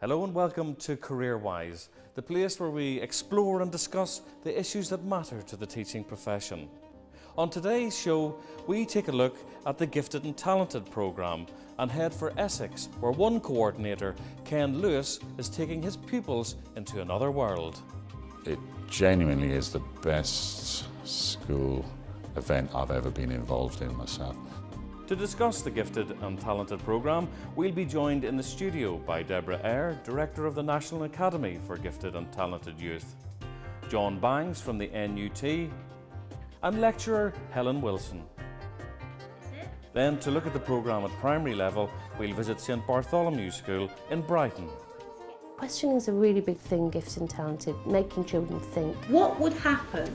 Hello and welcome to CareerWise, the place where we explore and discuss the issues that matter to the teaching profession. On today's show, we take a look at the Gifted and Talented programme and head for Essex, where one coordinator, Ken Lewis, is taking his pupils into another world. It genuinely is the best school event I've ever been involved in myself. To discuss the Gifted and Talented programme, we'll be joined in the studio by Deborah Eyre, Director of the National Academy for Gifted and Talented Youth, John Bangs from the NUT, and lecturer Helen Wilson. Then, to look at the programme at primary level, we'll visit St Bartholomew School in Brighton. Questioning is a really big thing, Gifted and Talented, making children think. What would happen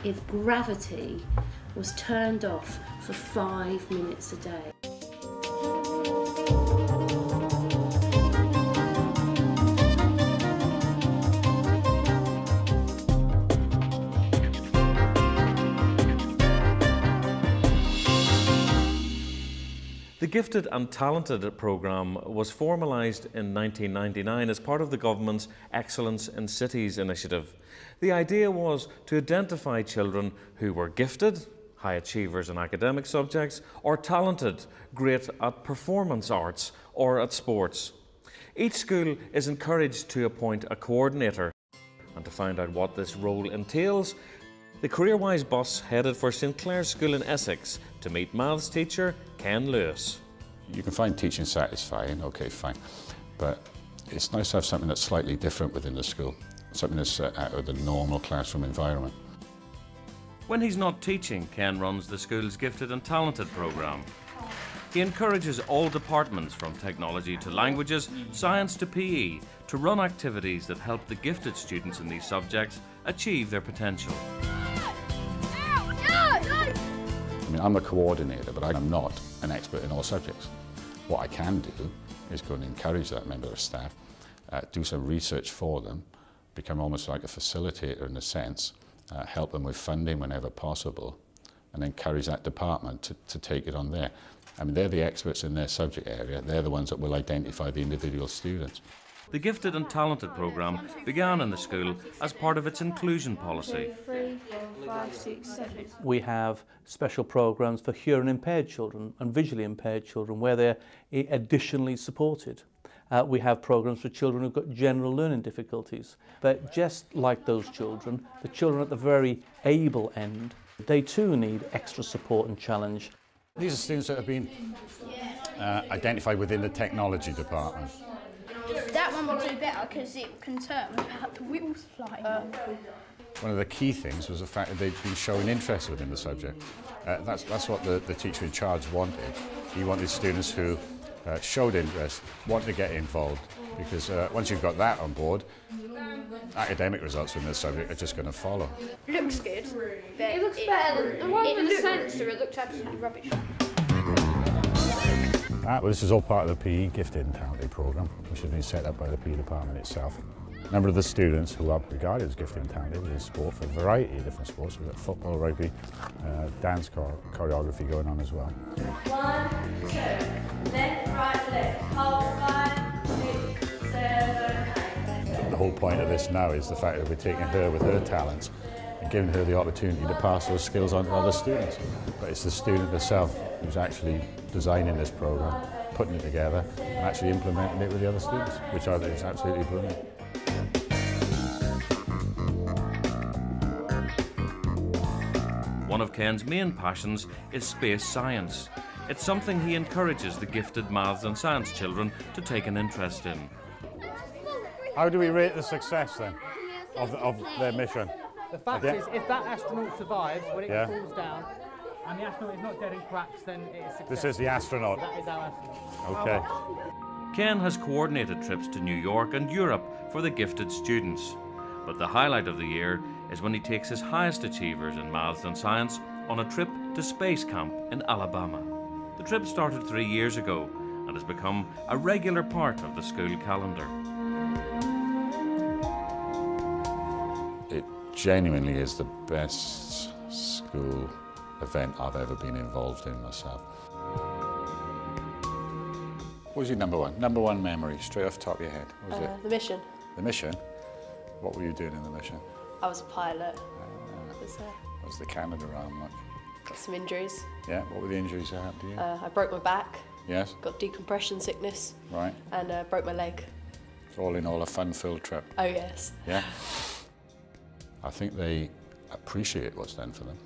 if gravity was turned off for 5 minutes a day? The Gifted and Talented programme was formalised in 1999 as part of the government's Excellence in Cities initiative. The idea was to identify children who were gifted, high achievers in academic subjects, or talented, great at performance arts or at sports. Each school is encouraged to appoint a coordinator, and to find out what this role entails, the CareerWise bus headed for St Clair's School in Essex to meet maths teacher Ken Lewis. You can find teaching satisfying, okay, fine, but it's nice to have something that's slightly different within the school, something that's out of the normal classroom environment. When he's not teaching, Ken runs the school's Gifted and Talented programme. He encourages all departments, from technology to languages, science to PE, to run activities that help the gifted students in these subjects achieve their potential. I mean, I'm a coordinator, but I'm not an expert in all subjects. What I can do is go and encourage that member of staff, do some research for them, become almost like a facilitator in a sense, help them with funding whenever possible, and encourage that department to take it on there. I mean, they're the experts in their subject area. They're the ones that will identify the individual students. The Gifted and Talented programme began in the school as part of its inclusion policy. 3, 4, 5, 6, 7. We have special programmes for hearing impaired children and visually impaired children where they're additionally supported. We have programmes for children who've got general learning difficulties. But just like those children, the children at the very able end, they too need extra support and challenge. These are students that have been identified within the technology department. That one will do better because it can turn without the wheels flying. One of the key things was the fact that they'd been showing interest within the subject. That's what the teacher in charge wanted. He wanted students who showed interest, wanted to get involved, because once you've got that on board, academic results within the subject are just going to follow. Looks good, but it looks better than the one with the sensor. It looks absolutely rubbish. Well, this is all part of the PE Gifted and Talented programme, which has been set up by the PE department itself. A number of the students who are regarded as gifted and talented in sport for a variety of different sports. We've got football, rugby, dance choreography going on as well. 1, 2, left, right, left, hold 5, 6, 7, 8. The whole point of this now is the fact that we're taking her with her talents and giving her the opportunity to pass those skills on to other students. But it's the student herself who's actually designing this programme, putting it together and actually implementing it with the other students, which I think is absolutely brilliant. One of Ken's main passions is space science. It's something he encourages the gifted maths and science children to take an interest in. How do we rate the success then of their mission? The fact is, if that astronaut survives when it falls down, and the astronaut is not dead in cracks, then it is successful. This is the astronaut. That is our astronaut. Okay. Ken has coordinated trips to New York and Europe for the gifted students. But the highlight of the year is when he takes his highest achievers in maths and science on a trip to Space Camp in Alabama. The trip started 3 years ago and has become a regular part of the school calendar. It genuinely is the best school event I've ever been involved in myself. What was your number one? Number one memory, straight off the top of your head. What was it? The mission. The mission? What were you doing in the mission? I was a pilot. What was the Canada arm like? Got some injuries. Yeah, what were the injuries that happened to you? I broke my back. Yes. Got decompression sickness. Right. And broke my leg. So all in all, a fun-filled trip. Oh, yes. Yeah. I think they appreciate what's done for them,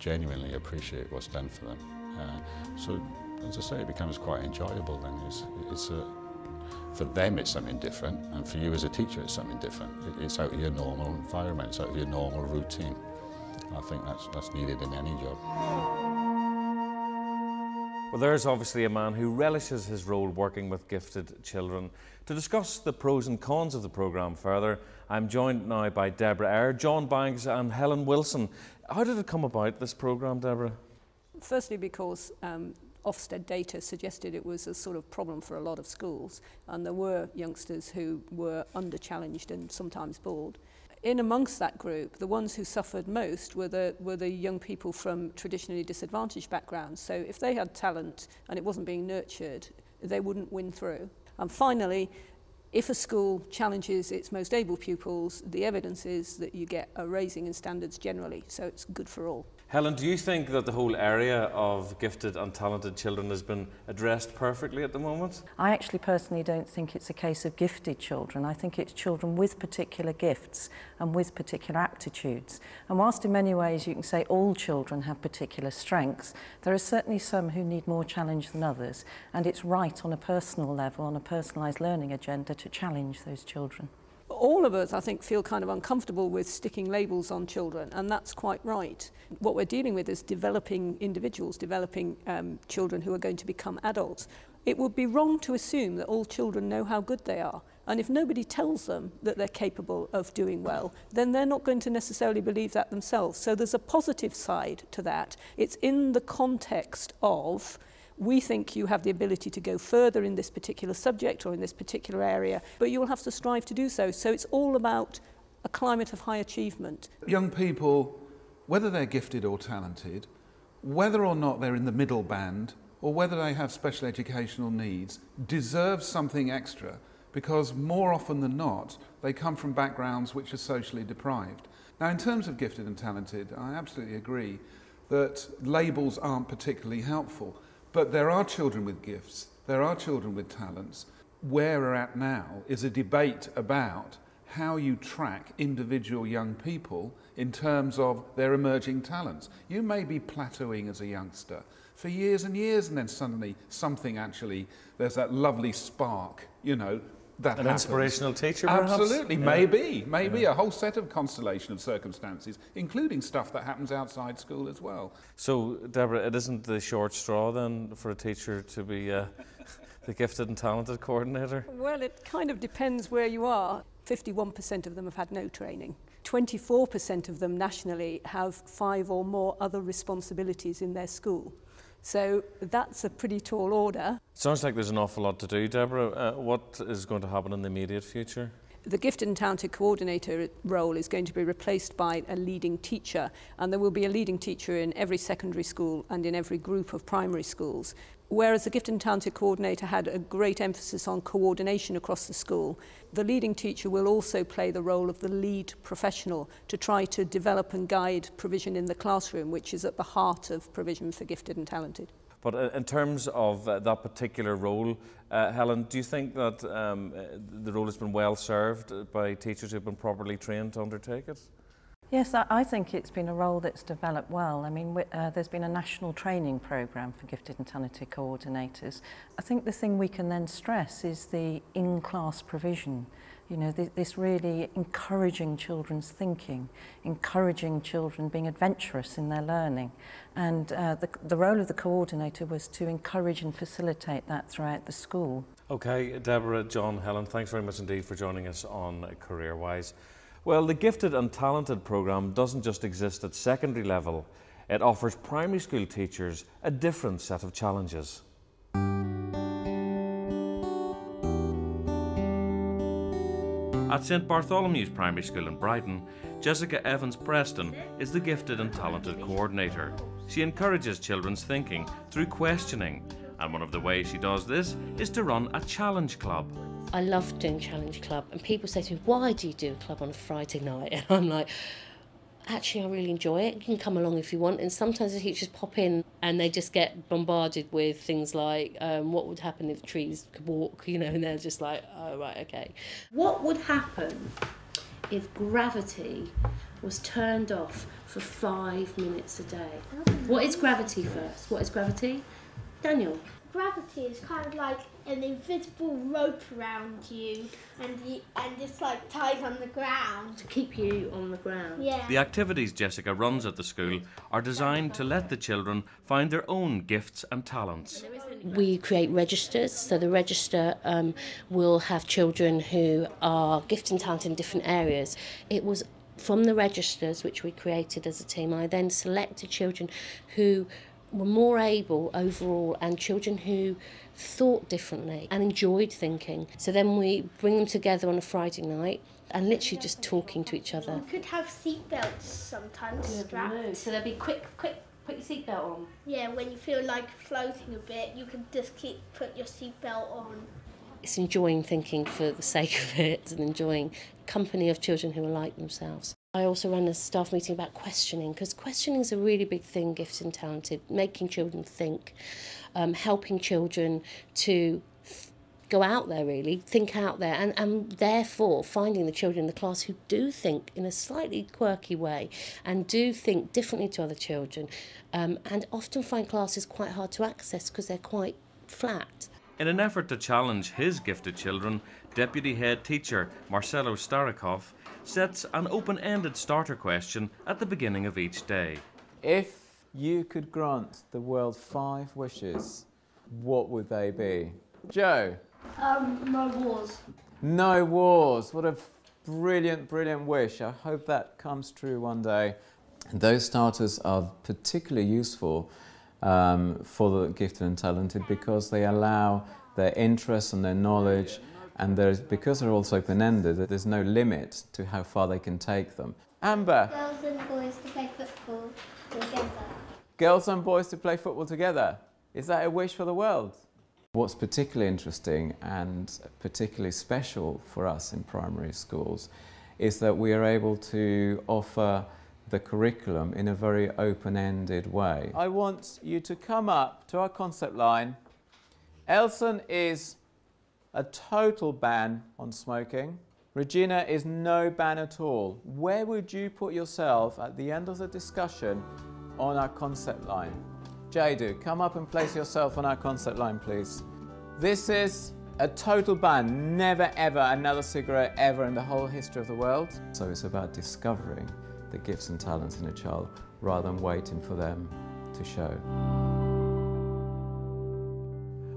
genuinely appreciate what's done for them. So, as I say, it becomes quite enjoyable then. For them it's something different, and for you as a teacher it's something different. It's out of your normal environment, it's out of your normal routine. I think that's needed in any job. Well, there's obviously a man who relishes his role working with gifted children. To discuss the pros and cons of the programme further, I'm joined now by Deborah Eyre, John Banks and Helen Wilson. How did it come about, this programme, Deborah? Firstly, because Ofsted data suggested it was a sort of problem for a lot of schools, and there were youngsters who were under-challenged and sometimes bored. In amongst that group, the ones who suffered most were the young people from traditionally disadvantaged backgrounds. So if they had talent and it wasn't being nurtured, they wouldn't win through. And finally, if a school challenges its most able pupils, the evidence is that you get a raising in standards generally, so it's good for all. Helen, do you think that the whole area of gifted and talented children has been addressed perfectly at the moment? I actually personally don't think it's a case of gifted children. I think it's children with particular gifts and with particular aptitudes. And whilst in many ways you can say all children have particular strengths, there are certainly some who need more challenge than others. And it's right on a personal level, on a personalised learning agenda, to challenge those children. All of us, I think, feel kind of uncomfortable with sticking labels on children, and that's quite right. What we're dealing with is developing individuals, developing children who are going to become adults. It would be wrong to assume that all children know how good they are, and if nobody tells them that they're capable of doing well, then they're not going to necessarily believe that themselves. So there's a positive side to that. It's in the context of we think you have the ability to go further in this particular subject or in this particular area, but you'll have to strive to do so. So it's all about a climate of high achievement. Young people, whether they're gifted or talented, whether or not they're in the middle band, or whether they have special educational needs, deserve something extra, because more often than not, they come from backgrounds which are socially deprived. Now, in terms of gifted and talented, I absolutely agree that labels aren't particularly helpful. But there are children with gifts, there are children with talents. Where we're at now is a debate about how you track individual young people in terms of their emerging talents. You may be plateauing as a youngster for years and years, and then suddenly something actually, there's that lovely spark, you know, that An happens. Inspirational teacher, perhaps? Absolutely, Yeah. maybe a whole set of constellation of circumstances, including stuff that happens outside school as well. So, Deborah, it isn't the short straw then for a teacher to be the gifted and talented coordinator? Well, it kind of depends where you are. 51% of them have had no training. 24% of them nationally have 5 or more other responsibilities in their school. So that's a pretty tall order. Sounds like there's an awful lot to do, Deborah. What is going to happen in the immediate future? The gifted and talented coordinator role is going to be replaced by a leading teacher, and there will be a leading teacher in every secondary school and in every group of primary schools. Whereas the gifted and talented coordinator had a great emphasis on coordination across the school, the leading teacher will also play the role of the lead professional to try to develop and guide provision in the classroom, which is at the heart of provision for gifted and talented. But in terms of that particular role, Helen, do you think that the role has been well served by teachers who have been properly trained to undertake it? Yes, I think it's been a role that's developed well. I mean, there's been a national training programme for gifted and talented coordinators. I think the thing we can then stress is the in-class provision. You know, this really encouraging children's thinking, encouraging children being adventurous in their learning. And the role of the coordinator was to encourage and facilitate that throughout the school. Okay, Deborah, John, Helen, thanks very much indeed for joining us on CareerWise. Well, the Gifted and Talented programme doesn't just exist at secondary level. It offers primary school teachers a different set of challenges. At St Bartholomew's Primary School in Brighton, Jessica Evans-Preston is the Gifted and Talented coordinator. She encourages children's thinking through questioning And one of the ways she does this is to run a challenge club. I love doing Challenge Club, and people say to me, why do you do a club on a Friday night? And I'm like, actually, I really enjoy it. You can come along if you want. And sometimes the teachers pop in and they just get bombarded with things like, what would happen if trees could walk, you know, and they're just like, oh, right, okay. What would happen if gravity was turned off for 5 minutes a day? What is gravity first? What is gravity? Daniel? Gravity is kind of like an invisible rope around you, and it's like tied on the ground. To keep you on the ground. Yeah. The activities Jessica runs at the school are designed to let the children find their own gifts and talents. We create registers, so the register will have children who are gifted and talented in different areas. It was from the registers, which we created as a team, I then selected children who were more able overall and children who thought differently and enjoyed thinking. So then we bring them together on a Friday night and literally just talking to each other. You could have seatbelts sometimes strapped. So they'll be quick, put your seatbelt on. Yeah, when you feel like floating a bit, you can just put your seatbelt on. It's enjoying thinking for the sake of it and enjoying company of children who are like themselves. I also ran a staff meeting about questioning, because questioning is a really big thing, gifted and talented, making children think, helping children to go out there really, think out there, and therefore finding the children in the class who do think in a slightly quirky way and do think differently to other children, and often find classes quite hard to access because they're quite flat. In an effort to challenge his gifted children, Deputy Head Teacher Marcelo Starikov sets an open-ended starter question at the beginning of each day. If you could grant the world 5 wishes, what would they be? Joe? No wars. No wars. What a brilliant, brilliant wish. I hope that comes true one day. And those starters are particularly useful for the gifted and talented because they allow their interests and their knowledge, and because they're also open-ended, there's no limit to how far they can take them. Amber? Girls and boys to play football together. Girls and boys to play football together. Is that a wish for the world? What's particularly interesting and particularly special for us in primary schools is that we are able to offer the curriculum in a very open-ended way. I want you to come up to our concept line. Elson is a total ban on smoking. Regina is no ban at all. Where would you put yourself at the end of the discussion on our concept line? Jadu, come up and place yourself on our concept line, please. This is a total ban. Never ever another cigarette ever in the whole history of the world. So it's about discovering the gifts and talents in a child rather than waiting for them to show.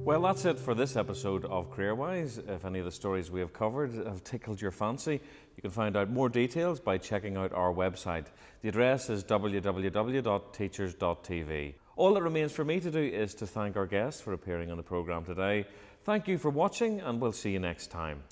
Well, that's it for this episode of CareerWise. If any of the stories we have covered have tickled your fancy, you can find out more details by checking out our website. The address is www.teachers.tv. All that remains for me to do is to thank our guests for appearing on the programme today. Thank you for watching, and we'll see you next time.